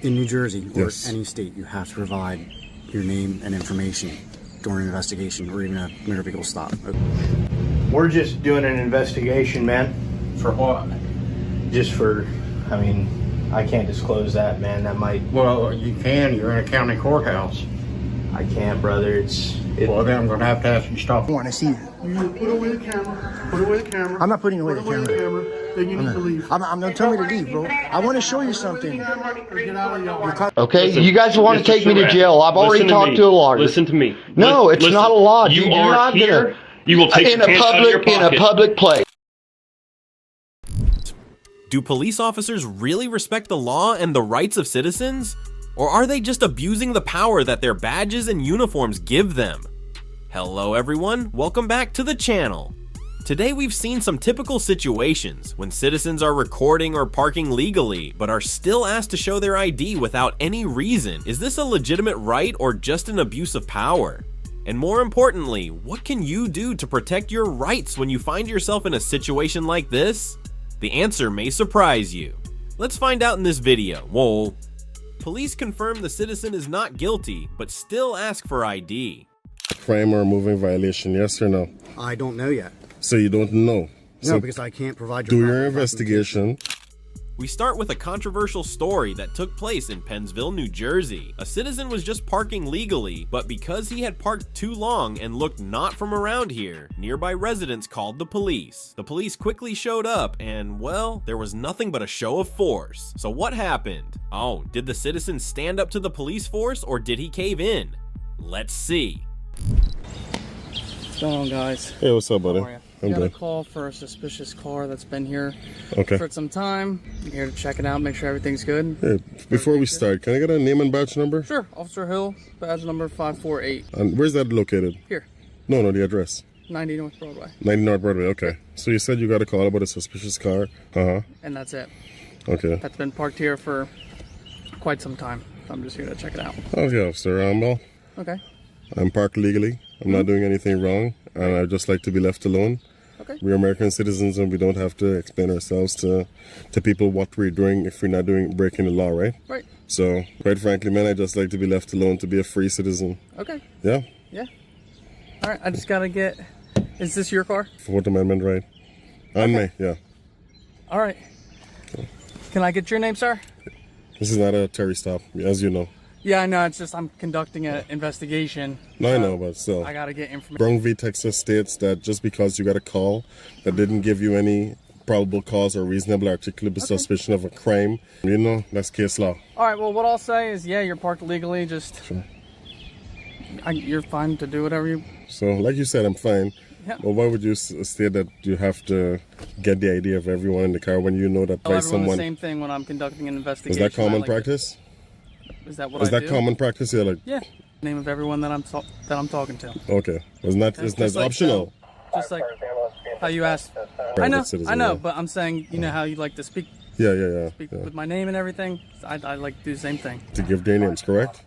In New Jersey or Yes. any state, you have to provide your name and information during an investigation or even a motor vehicle stop. We're just doing an investigation, man. For what? Just for, I mean, I can't disclose that, man. That might, Well, you can. You're in a county courthouse. I can't, brother. Well, then I'm going to have to ask you to stop. I want to see you. You put away the camera. Put away the camera. I'm not putting away the Put away the camera. camera. Then you need to leave. Don't tell me to leave, bro. I want to show you something. Get out of your Okay, Listen, you guys want to Mr. take me to Surratt, jail. I've already listen to talked me. to a lawyer. Listen to me. No, it's not a law. You You're are not here. gonna- You will take in your a pants out of your public pocket. in a public place. Do police officers really respect the law and the rights of citizens? Or are they just abusing the power that their badges and uniforms give them? Hello everyone, welcome back to the channel. Today we've seen some typical situations when citizens are recording or parking legally, but are still asked to show their ID without any reason. Is this a legitimate right or just an abuse of power? And more importantly, what can you do to protect your rights when you find yourself in a situation like this? The answer may surprise you. Let's find out in this video. Whoa. Police confirm the citizen is not guilty, but still ask for ID. Crime or moving violation, yes or no? I don't know yet. So you don't know. No, So because I can't provide do your your proper investigation. We start with a controversial story that took place in Pennsville, New Jersey. A citizen was just parking legally, but because he had parked too long and looked not from around here, nearby residents called the police. The police quickly showed up and, well, there was nothing but a show of force. So what happened? Oh, did the citizen stand up to the police force or did he cave in? Let's see. What's going on, guys? Hey, what's up, buddy? How are you? I'm Got a good. call for a suspicious car that's been here Okay. for some time. I'm here to check it out, make sure everything's good. Hey, before we start, can I get a name and badge number? Sure, Officer Hill, badge number 548. And where's that located? Here, No, the address. 90 North Broadway. 90 North Broadway, okay. So you said you got a call about a suspicious car? Uh-huh. And that's it. Okay. That's been parked here for quite some time. I'm just here to check it out. Okay, officer. Well, Okay, I'm parked legally. I'm not doing anything wrong, and I'd just like to be left alone. okay. We're American citizens, and we don't have to explain ourselves to people what we're doing if we're not breaking the law, right? Right, So, quite frankly, man, I just like to be left alone to be a free citizen. okay, Yeah? yeah. All right, I just gotta get, is this your car? Fourth Amendment, right? On me, yeah. All right. Can I get your name, sir? This is not a Terry stop, as you know. Yeah, I know, it's just I'm conducting an investigation. No, I so know, but still. I gotta get information. Brown v. Texas states that just because you got a call that didn't give you any probable cause or reasonable articulable suspicion of a crime, you know, that's case law. All right, well, what I'll say is, yeah, you're parked legally, just, Sure. you're fine to do whatever you, So, like you said, I'm fine. Yeah. But why would you state that you have to get the ID of everyone in the car when you know that tell by everyone someone... the same thing when I'm conducting an Is investigation. that common I like to- practice? Is that what Is I that do? common practice? Yeah, like, Yeah, name of everyone that I'm talking to. okay. It's not Just like, optional. Just like how you asked. Private citizen, I know, yeah. but I'm saying, you know how you like to speak Yeah, yeah. with my name and everything? I like to do the same thing. To give their names, correct?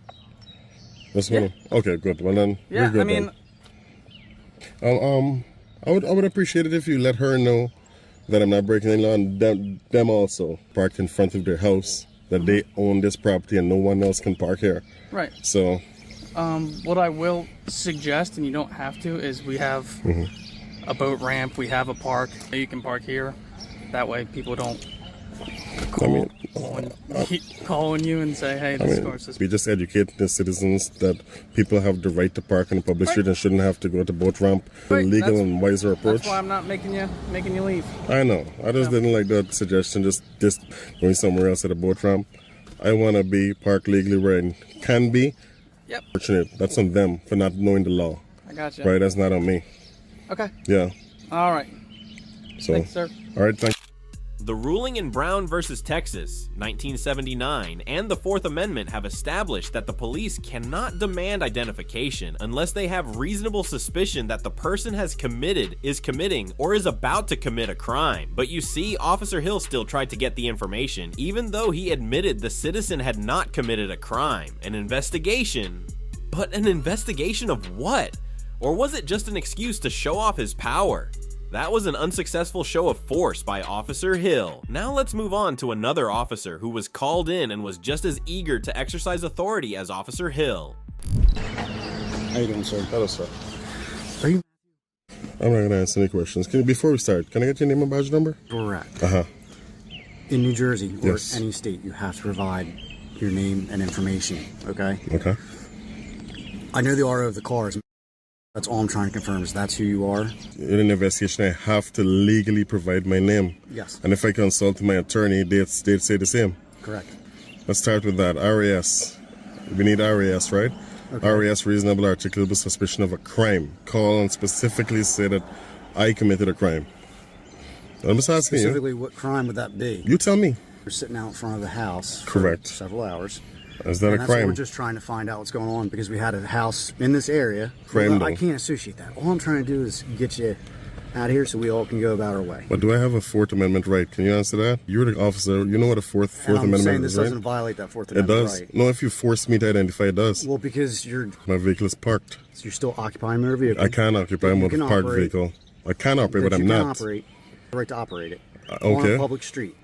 That's one. Okay, good. Well then, Yeah, we're good I mean, then. I would appreciate it if you let her know that I'm not breaking any law, and them also parked in front of their house, that they own this property and no one else can park here. right. So, What I will suggest, and you don't have to, is we have a boat ramp, we have a park. You can park here. That way people don't calling you and say, hey, this car's suspicious. we just educate the citizens that people have the right to park on a public street and shouldn't have to go to boat ramp. Right, Legal that's- and wiser approach. That's why I'm not making you leave. I know. I just didn't like that suggestion. Just going somewhere else at a boat ramp. I want to be parked legally where I can be. Yep, Fortunate. That's on them for not knowing the law. I got you. Right? That's not on me. Okay. Yeah. All right. So. Thanks, sir. All right. Thank. The ruling in Brown versus Texas, 1979, and the Fourth Amendment have established that the police cannot demand identification unless they have reasonable suspicion that the person has committed, is committing, or is about to commit a crime. But you see, Officer Hill still tried to get the information, even though he admitted the citizen had not committed a crime. An investigation? But an investigation of what? Or was it just an excuse to show off his power? That was an unsuccessful show of force by Officer Hill. Now let's move on to another officer who was called in and was just as eager to exercise authority as Officer Hill. How you doing, sir? Hello, sir. Are you I'm not going to answer any questions. Before we start, can I get your name and badge number? correct? Uh-huh. In New Jersey or Yes. any state, you have to provide your name and information, okay? Okay. I know the RO of the cars. That's all I'm trying to confirm is that's who you are. In an investigation, I have to legally provide my name. Yes. And if I consult my attorney, they'd say the same. Correct. Let's start with that. RAS. We need RAS, right? Okay. RAS, reasonable articulable suspicion of a crime. Call and specifically say that I committed a crime. I'm just asking you. Specifically, what crime would that be? You tell me. You're sitting out in front of the house Correct. for several hours. Is that And a that's what crime? we're just trying to find out what's going on because we had a house in this area. Crime, Well, I though. can't associate that. All I'm trying to do is get you out of here so we all can go about our way. But do I have a Fourth Amendment right? Can you answer that? You're the officer. You know what a Fourth And I'm Amendment saying is, this right? doesn't violate that Fourth It Amendment does. right. No, if you force me to identify, it does. Well, because you're My vehicle is parked. still occupying your vehicle. I can occupy You a can parked operate. vehicle. I can operate, That but I'm you can not. operate. The right to operate it. On Okay. a public street.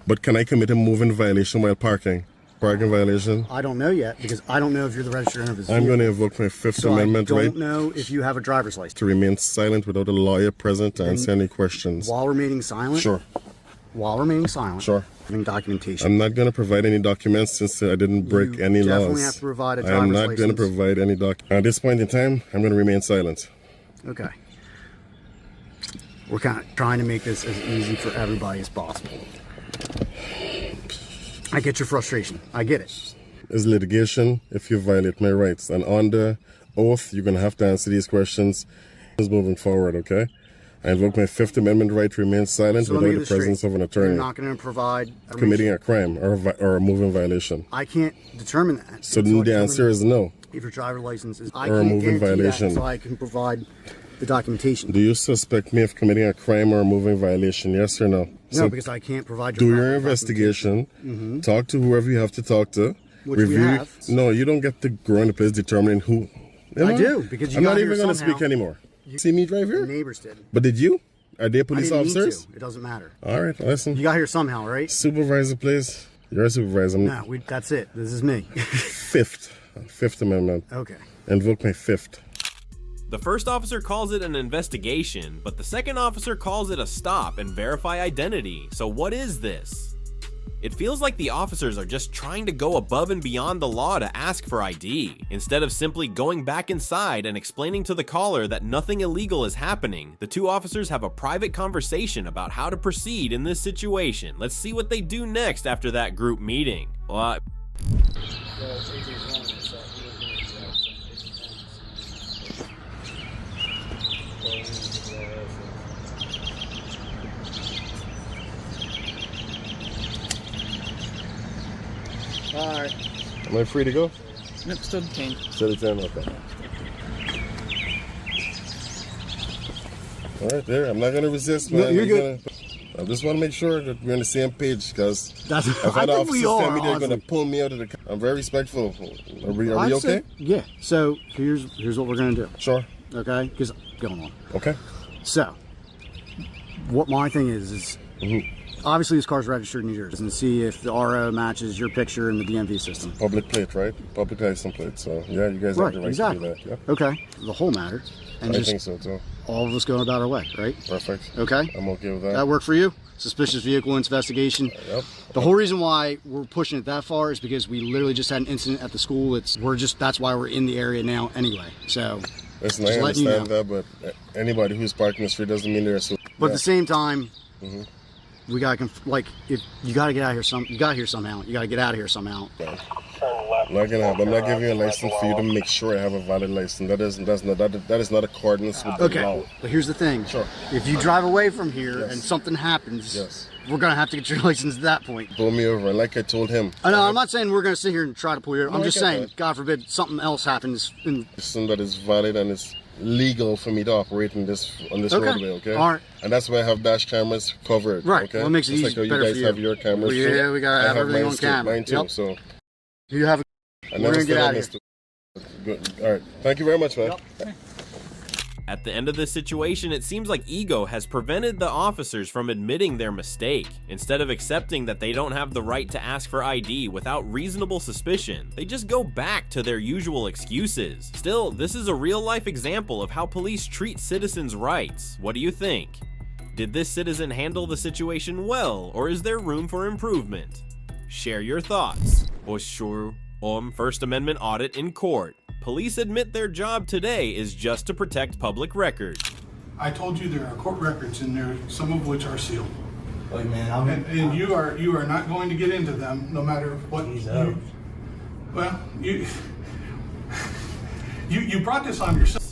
But can I commit a moving violation while parking? Parking violation? I don't know yet because I don't know if you're the registered owner of this I'm vehicle. going to invoke my Fifth So Amendment I right don't know if you have a driver's license. to remain silent without a lawyer present to answer any questions. While remaining silent? Sure. While remaining silent. Sure. Having documentation. I'm not going to provide any documents since I didn't break You any laws. definitely have to provide a I'm driver's not going to license. provide any At this point in time, I'm going to remain silent. Okay. We're kind of trying to make this as easy for everybody as possible. I get your frustration. I get it. Is litigation if you violate my rights. And under oath, you're going to have to answer these questions moving forward, okay? I invoke my Fifth Amendment right to remain silent So let me without get the this presence straight. of an You're attorney. not going to provide Committing a crime or a moving violation. I can't determine that. So Until I the answer is no. if your driver license is I Or a can't moving guarantee violation. that until I can provide the documentation. Do you suspect me of committing a crime or a moving violation? Yes or no? No, because I can't provide do your proper investigation. Talk to whoever you have to talk to. Which we have. No, you don't get to go in the place determining who. You I know? do, because you I'm got not here even going to somehow. speak anymore. See me drive The here? neighbors did. But did you? Are they I police didn't need officers? to. It doesn't matter. All right, listen. You got here somehow, right? Supervisor, please. You're a supervisor. No, that's it. This is me. Fifth Amendment. Okay. Invoke my fifth. The first officer calls it an investigation, but the second officer calls it a stop and verify identity. So what is this? It feels like the officers are just trying to go above and beyond the law to ask for ID, instead of simply going back inside and explaining to the caller that nothing illegal is happening. The two officers have a private conversation about how to proceed in this situation. Let's see what they do next after that group meeting. Well, All right. Am I free to go? Nope, still detained. Set it down, okay. All right, there. I'm not going to resist, man. No, you're I'm good. I just want to make sure that we're on the same page because That's. if I other think we officers tell are. me they're going honestly. to pull me out of the. I'm very respectful. Are we I'd okay? say- yeah. So here's what we're gonna do. Sure. Okay. Because going on. Okay. So, what my thing is obviously this car's registered in New Jersey, and see if the RO matches your picture in the DMV system. Public plate, right? Public license plate. So yeah, you guys Right. have the right Exactly. to do that. Okay. The whole matter, and Yeah. I just think so too. all of us going about our way, right? Perfect. Okay. I'm okay with that. That work for you? Suspicious vehicle investigation. Yep. The whole reason why we're pushing it that far is because we literally just had an incident at the school. That's why we're in the area now anyway. So, Listen, just I letting you understand that, but anybody who's parking the street doesn't mean they're so. but at the same time, we gotta if you gotta get out of here you got here somehow. You gotta get out of here somehow. Not gonna happen. I'm not giving you a license for you to make sure I have a valid license. That is not accordance with the Okay. law. But here's the thing. Sure. If you drive away from here Yes. and something happens, Yes. we're gonna have to get your license at that point. Pull me over, and like I told him. I know. I'm not saying we're gonna sit here and try to pull you over. I'm No, I just get saying, that. God forbid, something else happens. Something that is valid and it's legal for me to operate on this Okay. roadway, okay? All right. And that's why I have dash cameras covered. Right. Okay. Well, it makes it Just easy, like how you better guys for you. have your cameras. Yeah, too. we gotta I have everything mine on too, camera. Mine too. Yep. So You have. I We're never gonna get said I out of missed it. Good. All right. Thank you very much, man. At the end of this situation, it seems like ego has prevented the officers from admitting their mistake. Instead of accepting that they don't have the right to ask for ID without reasonable suspicion, they just go back to their usual excuses. Still, this is a real-life example of how police treat citizens' rights. What do you think? Did this citizen handle the situation well, or is there room for improvement? Share your thoughts. First Amendment audit in court. Police admit their job today is just to protect public records. I told you there are court records in there, some of which are sealed. Look, man, And you are not going to get into them, no matter what you. Well, you brought this on yourself.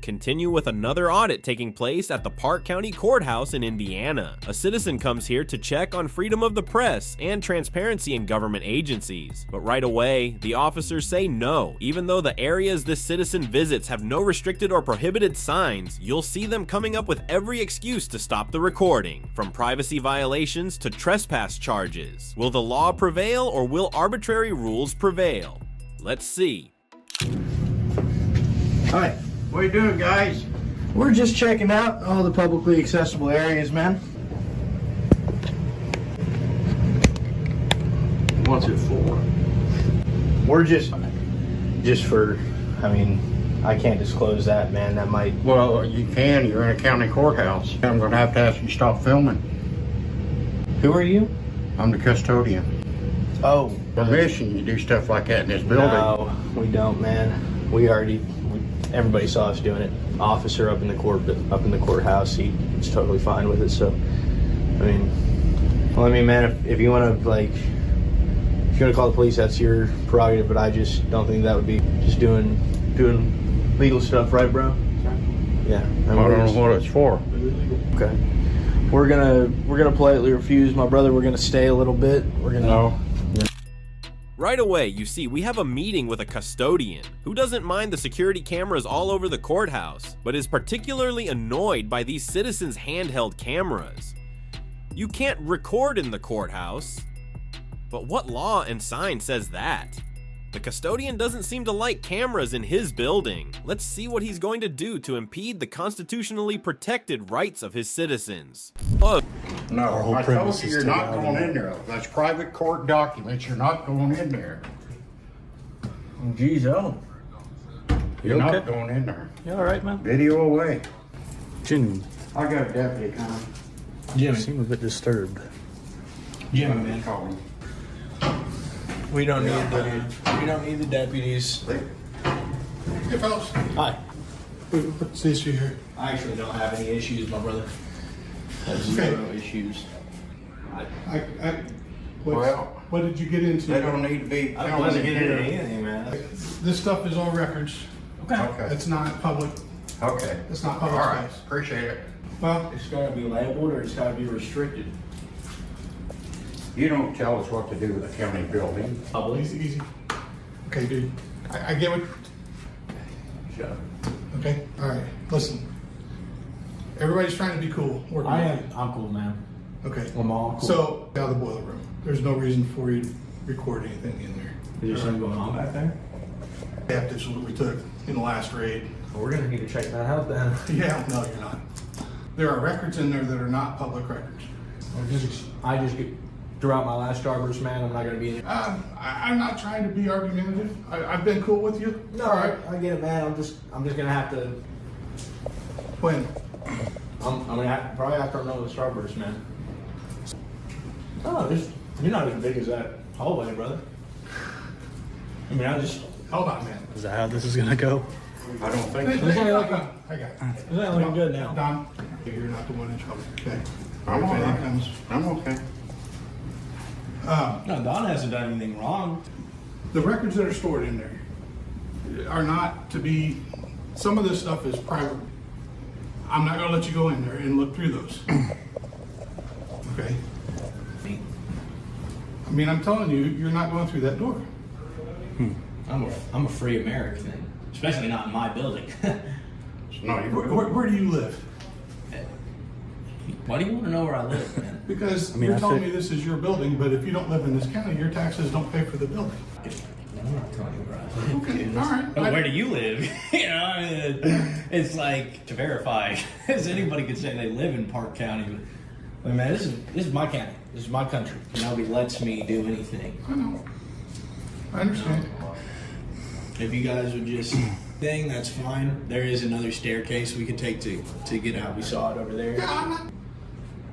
Continue with another audit taking place at the Park County Courthouse in Indiana. A citizen comes here to check on freedom of the press and transparency in government agencies. But right away, the officers say no. Even though the areas this citizen visits have no restricted or prohibited signs, you'll see them coming up with every excuse to stop the recording, from privacy violations to trespass charges. Will the law prevail, or will arbitrary rules prevail? Let's see. Hi. What you doing, guys? We're just checking out all the publicly accessible areas, man. What's it for? We're just for, I mean, I can't disclose that, man. That might. Well, you can. You're in a county courthouse. I'm going to have to ask you to stop filming. Who are you? I'm the custodian. Oh. Permission to do stuff like that in this building. No, we don't, man. Everybody saw us doing it. Officer up in the courthouse, he's totally fine with it. So, man, if you want to call the police, that's your prerogative. But I just don't think that would be just doing legal stuff, right, bro? Yeah. I don't know what it's for. Okay. We're gonna politely refuse, my brother. We're gonna stay a little bit. No. Right away, you see, we have a meeting with a custodian who doesn't mind the security cameras all over the courthouse, but is particularly annoyed by these citizens' handheld cameras. You can't record in the courthouse, but what law and sign says that? The custodian doesn't seem to like cameras in his building. Let's see what he's going to do to impede the constitutionally protected rights of his citizens. No, I told you you're not going in there. That's private court documents. You're not going in there. Geez, oh. You're not going in there. You all right, man? Video away. Jimmy, I got a deputy coming. you seem a bit disturbed. Jimmy, man. Call him. We don't need the deputies. Hey, fellas. Hi. What's the issue here? I actually don't have any issues, my brother. I have Okay. zero issues. What did you get into? They don't need to be. I don't want to get into anything, man. This stuff is all records. Okay. It's not public. Okay. It's not All public right. space. Appreciate it. Well, It's got to be labeled or it's got to be restricted. You don't tell us what to do with the county building. Public. easy. Okay, dude. I get what. Shut up. Okay. All right. Listen. Everybody's trying to be cool. Working with you. I'm cool, man. Okay. I'm all cool. So, out of the boiler room. There's no reason for you to record anything in there. Is there something going on back there? Captives that we took in the last raid. Well, we're gonna need to check that out then. Yeah, no, you're not. There are records in there that are not public records. I just throughout my last Starburst, man. I'm not gonna be. I'm not trying to be argumentative. I've been cool with you. No, All right. I get it, man. I'm just gonna have to. When? I'm gonna probably have to know the Starburst, man. Oh, you're not as big as that hallway, brother. I mean, Hold on, man. Is that how this is gonna go? I don't think so. It's not looking- I got it. It's not looking good now. Don, you're not the one in trouble, okay? I'm If all anything right. comes- I'm okay. No, Don hasn't done anything wrong. The records that are stored in there are not to be, some of this stuff is private. I'm not gonna let you go in there and look through those. Okay? I mean, I'm telling you, you're not going through that door. I'm a free American, especially not in my building. No, Where do you live? Why do you want to know where I live, man? Because I mean, you're I telling think- me this is your building, but if you don't live in this county, your taxes don't pay for the building. I'm not telling you where I live. Okay, Dude. all right. But where do you live? You know, I mean, it's like to verify, as anybody could say they live in Park County. But man, this is my county. This is my country. Nobody lets me do anything. I know. I understand. If you guys would just thing, that's fine. There is another staircase we could take to get out. We saw it over there. Yeah, I'm not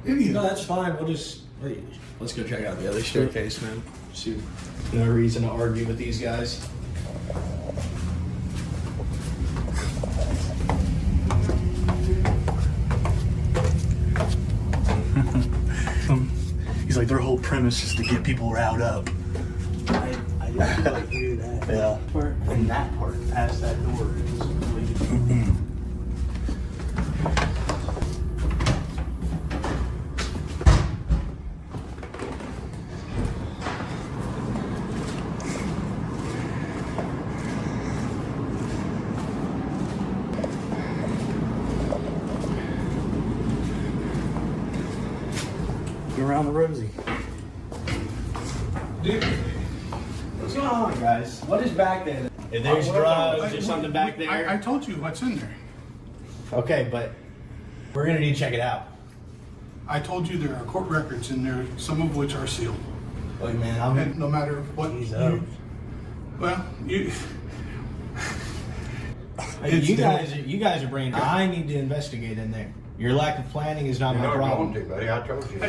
idiot. No, that's fine. Let's go check out the other staircase, man. See, no reason to argue with these guys. He's like, their whole premise is to get people riled up. I didn't quite hear that. Yeah. And that part, past that door, it was completely. Around the rosy. Dude, What's going on, guys? What is back there? If there's drugs or something back there. I told you what's in there. Okay, but we're gonna need to check it out. I told you there are court records in there, some of which are sealed. Look, man, And no matter what He's up. you you guys are bringing. I need to investigate in there. Your lack of planning is not my You're not problem. going to, buddy. I told you.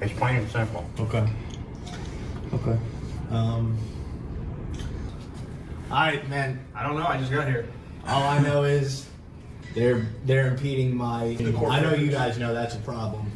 It's plain and simple. Okay. Okay. Man, I don't know. I just got here. All I know is they're impeding my. I know you guys know that's a problem.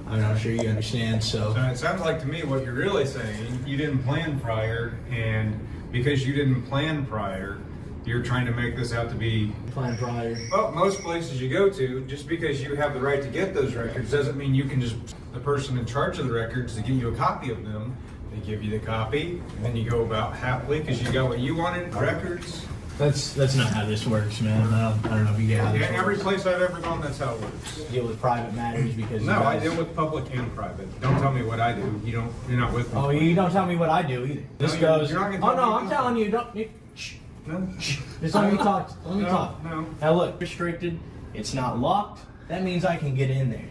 I'm sure you understand. So So it sounds like to me what you're really saying, you didn't plan prior, and because you didn't plan prior, you're trying to make this out to be. plan prior. Well, most places you go to, just because you have the right to get those records doesn't mean you can just, the person in charge of the records to give you a copy of them, they give you the copy, and then you go about happily because you got what you wanted, records. That's not how this works, man. I don't know if you get how this Yeah, every works. place I've ever gone, that's how it works. Deal with private matters because No, you I guys- deal with public and private. Don't tell me what I do. You're not with me. Oh, you don't tell me what I do either. This you're- goes. you're not gonna Oh tell no, me I'm telling you. Don't. Shh. No? Just let me talk. Let me No, talk. no. Now look, restricted. It's not locked. That means I can get in there.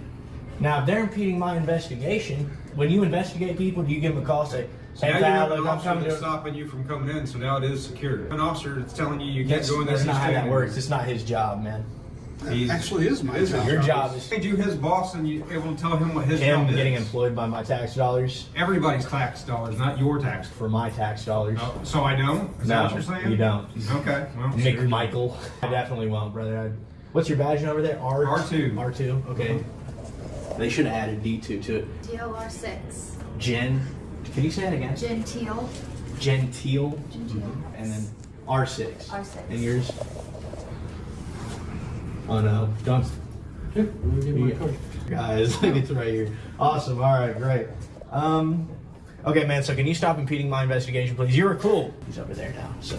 Now, if they're impeding my investigation, when you investigate people, do you give them a call? Say, Now hey, you pal, have look, an I'm officer coming that's to. stopping you from coming in, so now it is secure. An officer that's telling you can't go in there. That's not just how that standing works. there. It's not his job, man. He's- actually is my job. Your job is Made you his boss, and you able to tell him what his him job getting is. employed by my tax dollars Everybody's tax dollars, not your tax. for my tax dollars. Oh, so I don't? Is that No, what you're saying? you don't. Okay. Well, Mick sure. Michael. I definitely won't, brother. What's your badge over there? R2. R2. Okay. They should have added D2 to it. DLR6. Jen. Can you say it again? Gentile. Gentile. Gentile. And then R6. R6. And yours? Oh no. Don't. Guys, look, it's right here. Awesome. All right, great. Okay, man. So can you stop impeding my investigation, please? You were cool. He's over there now, so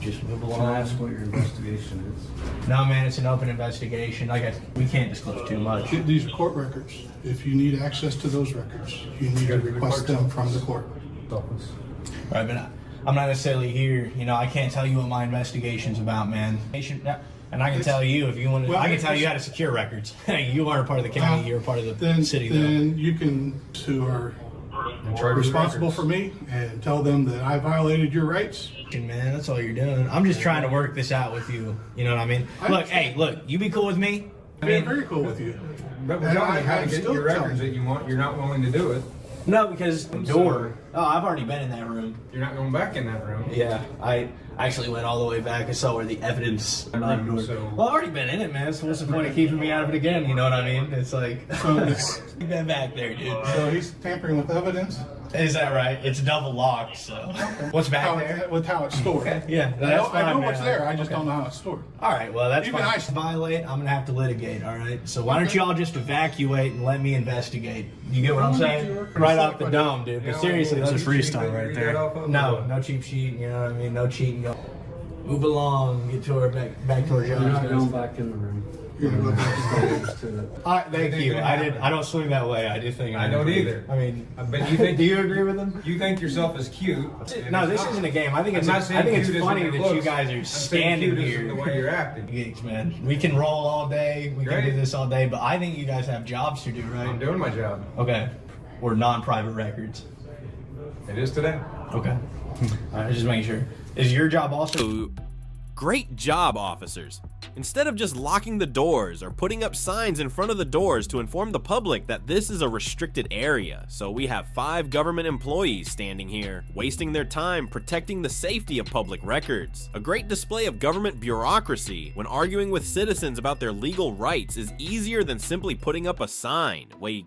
just move along. Can I ask what your investigation is? No, man. It's an open investigation. We can't disclose too much. These are court records. If you need access to those records, you need to request them from the court. Office. Right, but I'm not necessarily here. You know, I can't tell you what my investigation's about, man. And I can tell you if you want to. Well, I can tell you how to secure records. You aren't a part of the county. You're a part of the Then, city, though. then you can, who are responsible for me, and tell them that I violated your rights. Man, that's all you're doing. I'm just trying to work this out with you. You know what I mean? Look, hey, look. You be cool with me. I'm very cool with you. But we're And telling you how to I'm get still your records telling that you want. You're not willing to do it. No, because door. Oh, I've already been in that room. You're not going back in that room. Yeah, I actually went all the way back. I saw where the evidence. So- Well, I've already been in it, man. So what's the point of keeping me out of it again? You know what I mean? It's like you've been back there, dude. So he's tampering with evidence. Is that right? It's double locked. So what's back How, there? with how it's stored. Yeah, I that's know, fine, I know man. what's there. I just Okay. don't know how it's stored. All right, well that's Even fine. I- Violate. I'm gonna have to litigate. All right. So why don't you all just evacuate and let me investigate? You get what I'm saying? Right off the dome, dude. But seriously, That's a let's freestyle right there. no cheap sheet. You know what I mean? No cheating. Go. Move along. Get to our back to our You're not going jobs. back in the room. Thank you. I don't swing that way. I do think I don't either. I mean, But you think do you agree with him? you think yourself as cute? No, this isn't a game. I think it's funny that you guys are standing here. The way you're acting. Geeks, man. We can roll all day. We can do this all day. But I think you guys have jobs to do, right? I'm doing my job. Okay. Or non-private records. It is today. Okay. All right, just making sure. Is your job also? Great job, officers. Instead of just locking the doors or putting up signs in front of the doors to inform the public that this is a restricted area, so we have 5 government employees standing here, wasting their time protecting the safety of public records. A great display of government bureaucracy when arguing with citizens about their legal rights is easier than simply putting up a sign. Wait.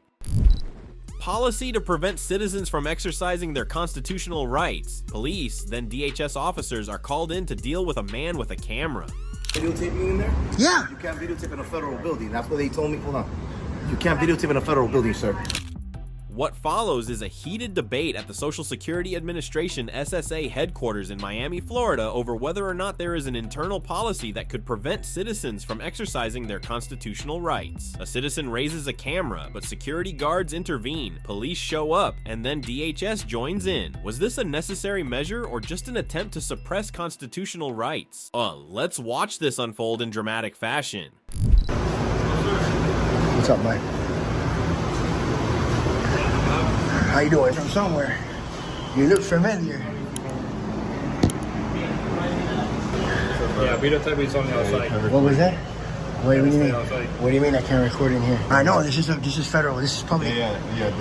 Policy to prevent citizens from exercising their constitutional rights. Police, then DHS officers, are called in to deal with a man with a camera. Videotaping in there? Yeah. You can't videotape in a federal building. That's what they told me. Hold on. You can't videotape in a federal building, sir. What follows is a heated debate at the Social Security Administration SSA headquarters in Miami, Florida over whether or not there is an internal policy that could prevent citizens from exercising their constitutional rights. A citizen raises a camera, but security guards intervene, police show up, and then DHS joins in. Was this a necessary measure or just an attempt to suppress constitutional rights? Let's watch this unfold in dramatic fashion. What's up, Mike? How you doing? From somewhere. You look familiar. Yeah, videotape is on the outside. What was that? What do you mean? outside. What do you mean I can't record in here? I know this is federal. This is public. Yeah.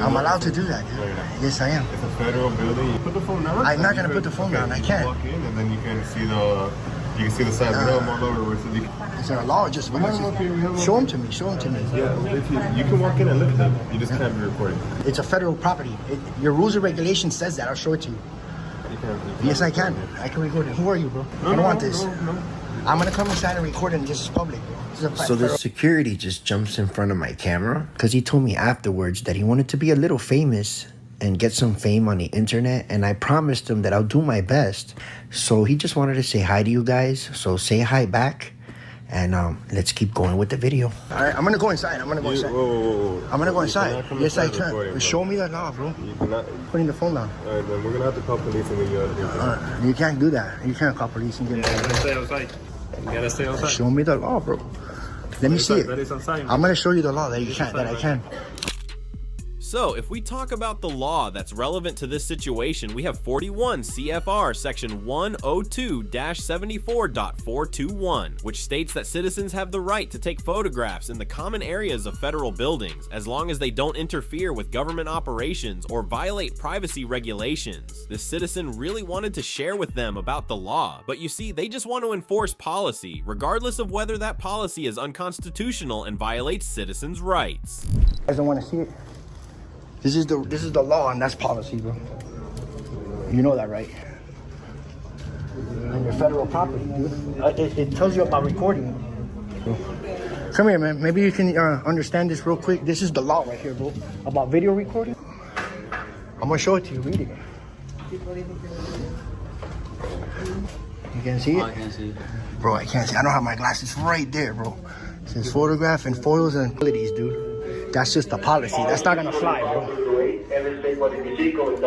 I'm allowed to do that, dude. Yes, I am. It's a federal building. You put the phone down. I'm not gonna put the phone down. I can't. Walk in and then you can see the side window all over where it's Is there a law or just show them to me? Show them to me. Yeah, you can walk in and look at them. You just can't be recording. It's a federal property. Your rules and regulations says that. I'll show it to you. Yes, I can. I can record it. Who are you, bro? I don't want this. No. I'm gonna come inside and record it. And this is public, bro. So the security just jumps in front of my camera because he told me afterwards that he wanted to be a little famous and get some fame on the internet, and I promised him that I'll do my best. So he just wanted to say hi to you guys, so say hi back, and let's keep going with the video. All right, I'm gonna go inside. Whoa. I'm gonna go inside. Yes, I can. Recording, Show me that law, bro. You cannot. Putting the phone down. All right, then we're gonna have to call police and get you out of here. You can't do that. You can't call police and get me out. Stay outside. You gotta stay outside. Show me the law, bro. Let me see it. That is outside. I'm gonna show you the law that you can't. That I can. So, if we talk about the law that's relevant to this situation, we have 41 CFR section 102-74.421, which states that citizens have the right to take photographs in the common areas of federal buildings, as long as they don't interfere with government operations or violate privacy regulations. This citizen really wanted to share with them about the law, but you see, they just want to enforce policy, regardless of whether that policy is unconstitutional and violates citizens' rights. You guys don't want to see it? This is the law, and that's policy, bro. You know that, right? And your federal property, dude. It tells you about recording. Come here, man. Maybe you can understand this real quick. This is the law right here, bro. About video recording. I'm gonna show it to you. Read it. You can see it? I can't see it. Bro, I can't see. I don't have my glasses right there, bro. It says photograph and foils and abilities, dude. That's just a policy. That's not gonna fly, bro.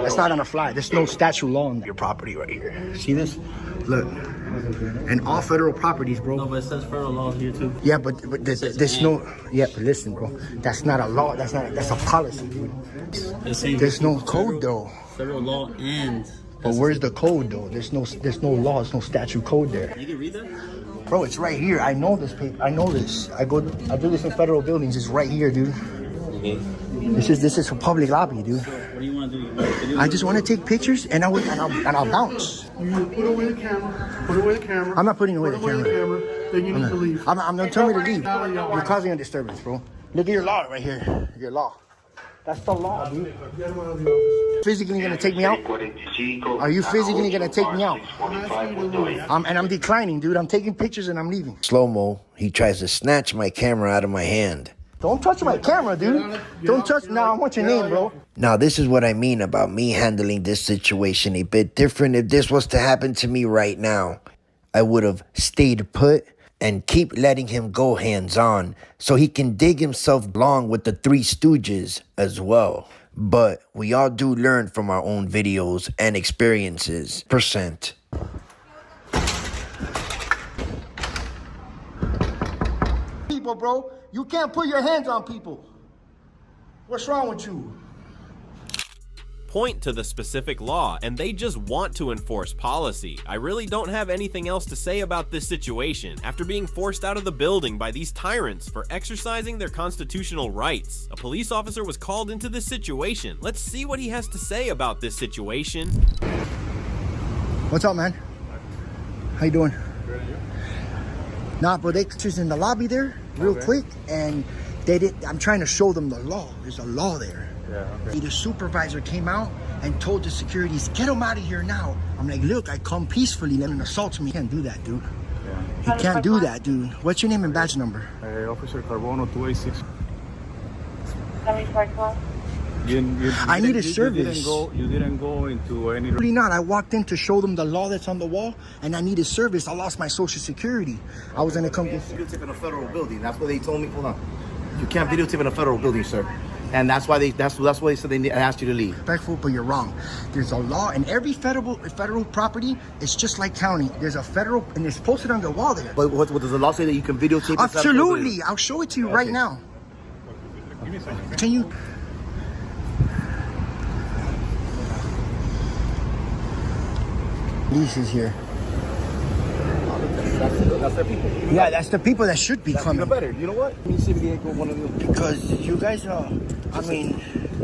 That's not gonna fly. There's no statute law on your property right here. See this? Look. And all federal properties, bro. No, but it says federal laws here too. Yeah, but there's no. Yeah, but listen, bro. That's not a law. That's a policy, dude. There's no code though. Federal law and. But where's the code though? There's no law. There's no statute code there. You can read that. Bro, it's right here. I know this paper. I know this. I do this in federal buildings. It's right here, dude. This is a public lobby, dude. What do you want to do? I just want to take pictures and I'll bounce. You put away the camera. Put away the camera. I'm not putting away the camera. Then you need to leave. I'm not telling me to leave. You're causing a disturbance, bro. Look at your law right here. Your law. That's the law, dude. Physically gonna take me out? Are you physically gonna take me out? I'm declining, dude. I'm taking pictures and I'm leaving. Slow-mo, he tries to snatch my camera out of my hand. Don't touch my camera, dude. Don't touch. Now I want your name, bro. Now, this is what I mean about me handling this situation a bit different. If this was to happen to me right now, I would have stayed put and keep letting him go hands-on so he can dig himself along with the Three Stooges as well. But we all do learn from our own videos and experiences. Percent. People, bro, you can't put your hands on people. What's wrong with you? Point to the specific law, and they just want to enforce policy. I really don't have anything else to say about this situation after being forced out of the building by these tyrants for exercising their constitutional rights. A police officer was called into this situation. Let's see what he has to say about this situation. What's up, man? How you doing? Good, and you? Nah, bro, they just in the lobby there real quick, and they did. I'm trying to show them the law. There's a law there. Yeah, okay. The supervisor came out and told the securities, get him out of here now. I'm like, look, I come peacefully, let him assault me. He can't do that, dude. Yeah. He can't do that, dude. What's your name and badge number? Officer Carbono 286. I need a service. You didn't go into any... Really not. I walked in to show them the law that's on the wall, and I needed service. I lost my social security. I was in a company. Videotape in a federal building. That's what they told me. Hold on. You can't videotape in a federal building, sir. And that's why that's why they said they asked you to leave. Respectful, but you're wrong. There's a law, and every federal property is just like county. There's a federal, and it's posted on the wall there. But what does the law say that you can videotape? Absolutely, I'll show it to you right now. Give me a second. Can you? Lease is here. That's the people. Yeah, that's the people that should be coming. Better. You know what? Let me see if we can go one of them. Because you guys, I mean,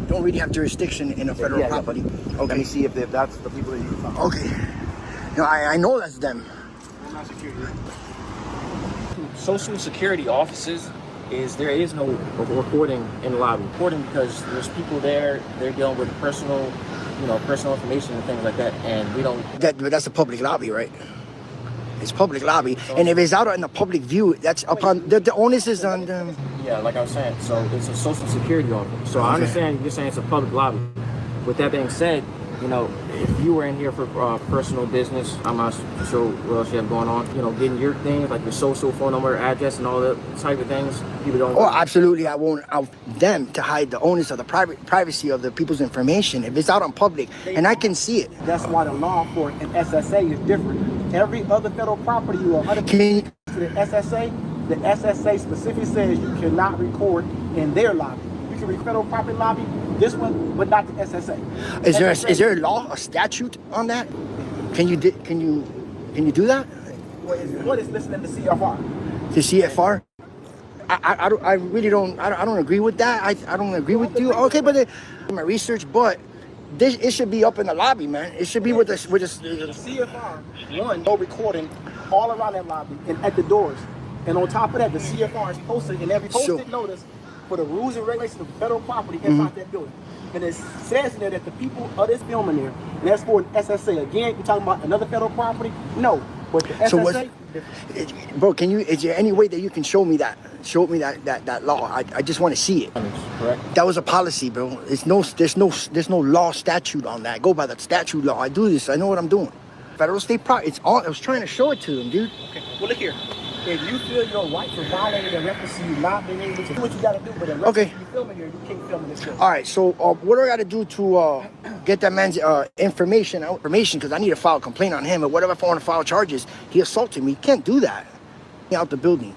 don't really have jurisdiction in a federal property. Okay. Let me see if that's the people that you can talk. Okay. No, I know that's them. Social security offices there is no recording in the lobby. Recording because there's people there. They're dealing with personal information and things like that, and we don't. That's a public lobby, right? It's public lobby, and if it's out in the public view, that's upon the onus is on them. Yeah, like I was saying, so it's a social security office. So I understand you're saying it's a public lobby. With that being said, if you were in here for personal business, I'm not sure what else you have going on. Getting your things like your social, phone number, address, and all that type of things. People don't. Oh, absolutely. I won't them to hide the onus of the privacy of the people's information. If it's out on public, and I can see it. That's why the law for an SSA is different. Every other federal property you are under to the SSA specifically says you cannot record in their lobby. You can record federal property lobby, this one, but not the SSA. Is there a law, a statute on that? Can you do that? What is listening to CFR? The CFR? I really don't. I don't agree with that. I don't agree with you. Okay, but my research, but. It should be up in the lobby, man. It should be with the CFR. No recording all around that lobby and at the doors. And on top of that, the CFR is posted in every posted notice for the rules and regulations of federal property inside that building. And it says in there that the people of this filming there, and that's for an SSA. Again, you're talking about another federal property? No. But the SSA... Bro, is there any way that you can show me that? Show me that law. I just want to see it. Correct. That was a policy, bro. There's no law statute on that. I go by the statute law. I do this. I know what I'm doing. Federal state property. It's all. I was trying to show it to them, dude. Okay. Well, look here. If you feel your rights are violated in reference to you not being able to do what you got to do, but in reference to you filming here, you can't film in this film. All right. So what do I got to do to get that man's information? Because I need to file a complaint on him. Or whatever, if I want to file charges, he assaulted me. You can't do that. Out the building.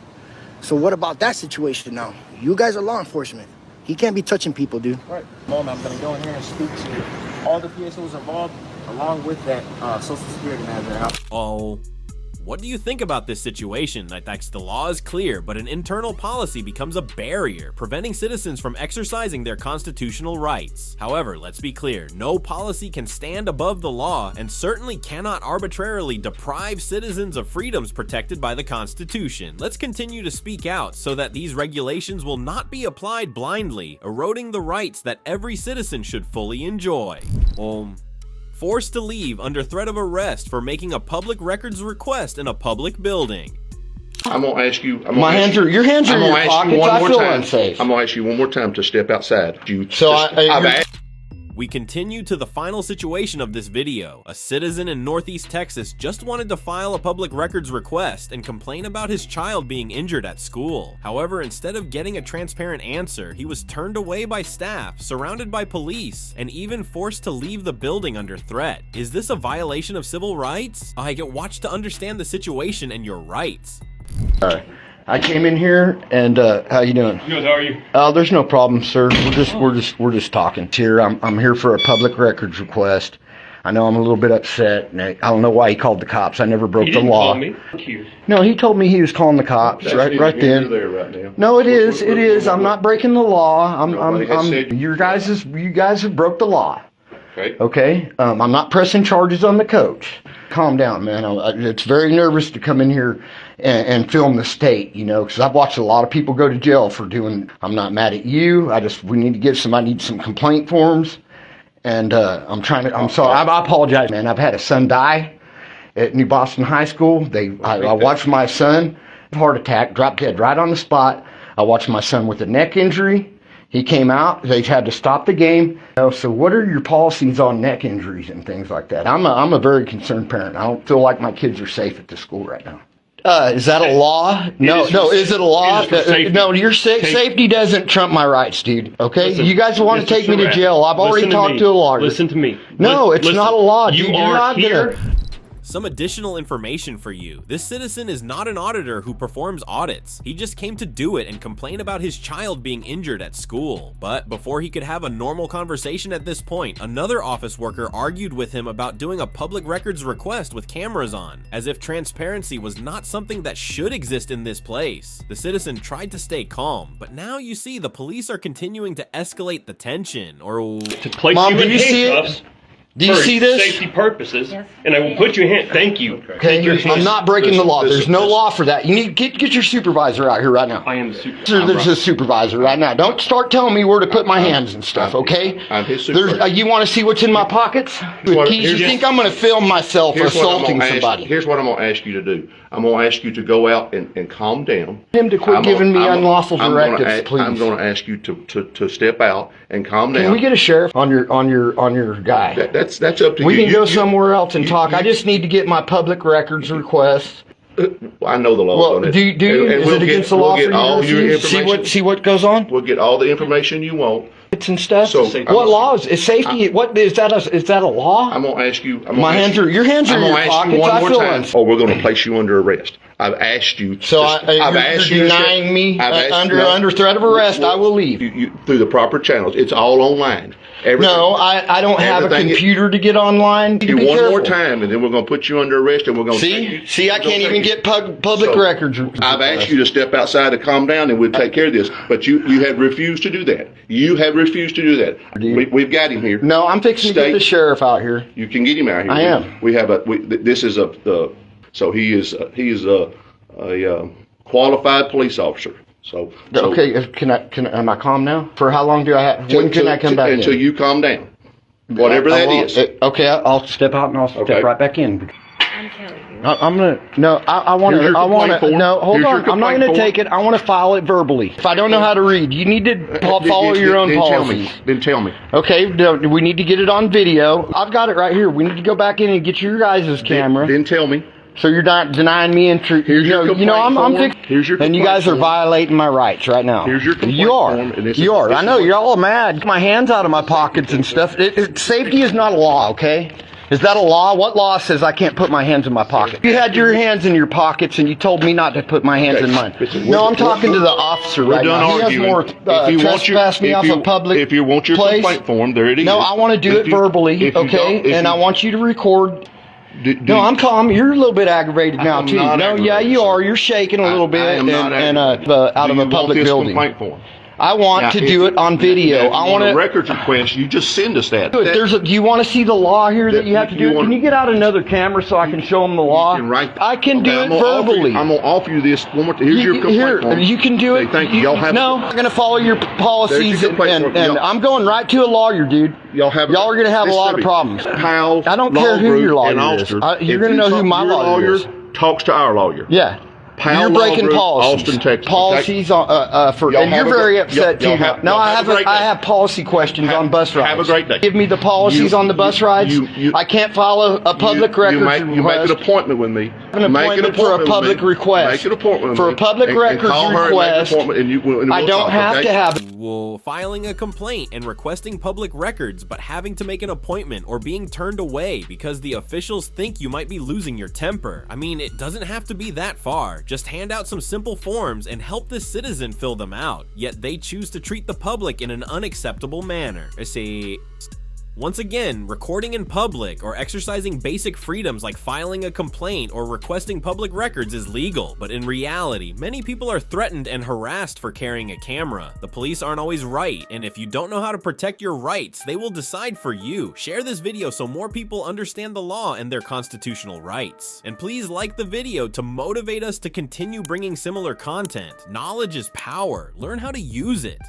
So what about that situation now? You guys are law enforcement. He can't be touching people, dude. Right. Moment, I'm going to go in here and speak to all the PSOs involved, along with that social security manager. Oh. What do you think about this situation? Like, the law is clear, but an internal policy becomes a barrier, preventing citizens from exercising their constitutional rights. However, let's be clear, no policy can stand above the law and certainly cannot arbitrarily deprive citizens of freedoms protected by the Constitution. Let's continue to speak out so that these regulations will not be applied blindly, eroding the rights that every citizen should fully enjoy. Forced to leave under threat of arrest for making a public records request in a public building. I'm gonna ask you. Your hands are in your pockets. I feel unsafe. I'm gonna ask you one more time to step outside. So We continue to the final situation of this video. A citizen in Northeast Texas just wanted to file a public records request and complain about his child being injured at school. However, instead of getting a transparent answer, he was turned away by staff, surrounded by police, and even forced to leave the building under threat. Is this a violation of civil rights? I get watched to understand the situation and your rights. I came in here and how you doing? Good, how are you? There's no problem, sir. We're just talking. Here, I'm here for a public records request. I know I'm a little bit upset. And I don't know why he called the cops. I never broke the law. He didn't call me. Thank you. No, he told me he was calling the cops right then. There right now. No, it is. I'm not breaking the law. You guys have broke the law. Okay. I'm not pressing charges on the coach. Calm down, man. It's very nervous to come in here and film the state, you know, because I've watched a lot of people go to jail for doing. I'm not mad at you. We need to get I need some complaint forms, and I'm sorry. I apologize, man. I've had a son die at New Boston High School. I watched my son heart attack, drop dead right on the spot. I watched my son with a neck injury. He came out. They had to stop the game. So what are your policies on neck injuries and things like that? I'm a very concerned parent. I don't feel like my kids are safe at the school right now. Is that a law? No. Is it a law? No, your safety doesn't trump my rights, dude. Okay? Listen, you guys want to take me to jail. I've already talked to a lawyer. Listen to me. No, it's not a law, dude. You are here. Some additional information for you. This citizen is not an auditor who performs audits. He just came to do it and complain about his child being injured at school. But before he could have a normal conversation at this point, another office worker argued with him about doing a public records request with cameras on, as if transparency was not something that should exist in this place. The citizen tried to stay calm, but now you see the police are continuing to escalate the tension, or to place Mom, you in do you see handcuffs. it? Do you see this? Safety purposes, and I will put you in. Thank you. Okay, I'm not breaking the law. There's no law for that. You need to get your supervisor out here right now. I am the supervisor. There's a supervisor right now. Don't start telling me where to put my hands and stuff, okay? I'm his supervisor. You want to see what's in my pockets? With keys? You think I'm going to film myself assaulting somebody? Here's what I'm going to ask you to do. I'm going to ask you to go out and calm down. Him to quit giving me unlawful directives, please. I'm going to ask you to step out and calm down. Can we get a sheriff on your guy? That's up to you. We can go somewhere else and talk. I just need to get my public records request. I know the law on it. Do you? Is it against the law for you to see what goes on? We'll get all the information you want. And stuff. So what laws is safety? What is that? Is that a law? I'm gonna ask you. Your hands are in your pockets. One more time. Oh, we're gonna place you under arrest. I've asked you. So I've asked you denying me under threat of arrest. I will leave. You through the proper channels. It's all online. No, I don't have a computer to get online. One more time, and then we're going to put you under arrest, and we're going to see. I can't even get public records. I've asked you to step outside to calm down, and we'll take care of this. But you have refused to do that. You have refused to do that. We've got him here. No, I'm fixing to get the sheriff out here. You can get him out here. I am. We have this is so he is a qualified police officer. So okay, am I calm now? For how long do I have? When can I come back until you calm down? Whatever that is. Okay, I'll step out and I'll step right back in. I'm telling you. I'm gonna no. I want to. No. Hold on. I'm not gonna take it. I want to file it verbally. If I don't know how to read, you need to follow your own policies. Then tell me. Okay. We need to get it on video. I've got it right here. We need to go back in and get your guys' camera. Then tell me. So you're not denying me entry. I'm fixed. Here's your and you guys are violating my rights right now. Here's your complaint form. You are. I know you're all mad. My hands out of my pockets and stuff. Safety is not a law, okay? Is that a law? What law says I can't put my hands in my pocket? You had your hands in your pockets and you told me not to put my hands in mine. No, I'm talking to the officer right now. He has more trespass me off a public place. If you want your complaint form, there it is. No, I want to do it verbally, okay? And I want you to record. No, I'm calm. You're a little bit aggravated now too. No, yeah, you are. You're shaking a little bit and out of a public building. I want to do it on video. I want a records request. You just send us that. Do you want to see the law here that you have to do it? Can you get out another camera so I can show them the law? I can do it verbally. I'm gonna offer you this one more. Here's your complaint form. You can do it. Thank you. No, I'm gonna follow your policies and I'm going right to a lawyer, dude. Y'all are gonna have a lot of problems. I don't care who your lawyer is. You're gonna know who my lawyer is. Talks to our lawyer. Yeah. Powell You're breaking Law Group, policies. Austin, Texas. Policies on, Y'all and you're have a very great- upset y'all too. have- No, y'all I have a great day. I have policy questions on bus rides. Have a great day. Give me the policies on the bus rides. I can't follow a public records you make request. an appointment with me. An appointment for a public request. Make an appointment with For me. a public and records call her request. And make an appointment and we'll I don't talk, have okay? to have. Well, filing a complaint and requesting public records, but having to make an appointment or being turned away because the officials think you might be losing your temper. I mean, it doesn't have to be that far. Just hand out some simple forms and help the citizen fill them out. Yet they choose to treat the public in an unacceptable manner. Once again, recording in public or exercising basic freedoms like filing a complaint or requesting public records is legal, but in reality, many people are threatened and harassed for carrying a camera. The police aren't always right, and if you don't know how to protect your rights, they will decide for you. Share this video so more people understand the law and their constitutional rights. And please like the video to motivate us to continue bringing similar content. Knowledge is power. Learn how to use it.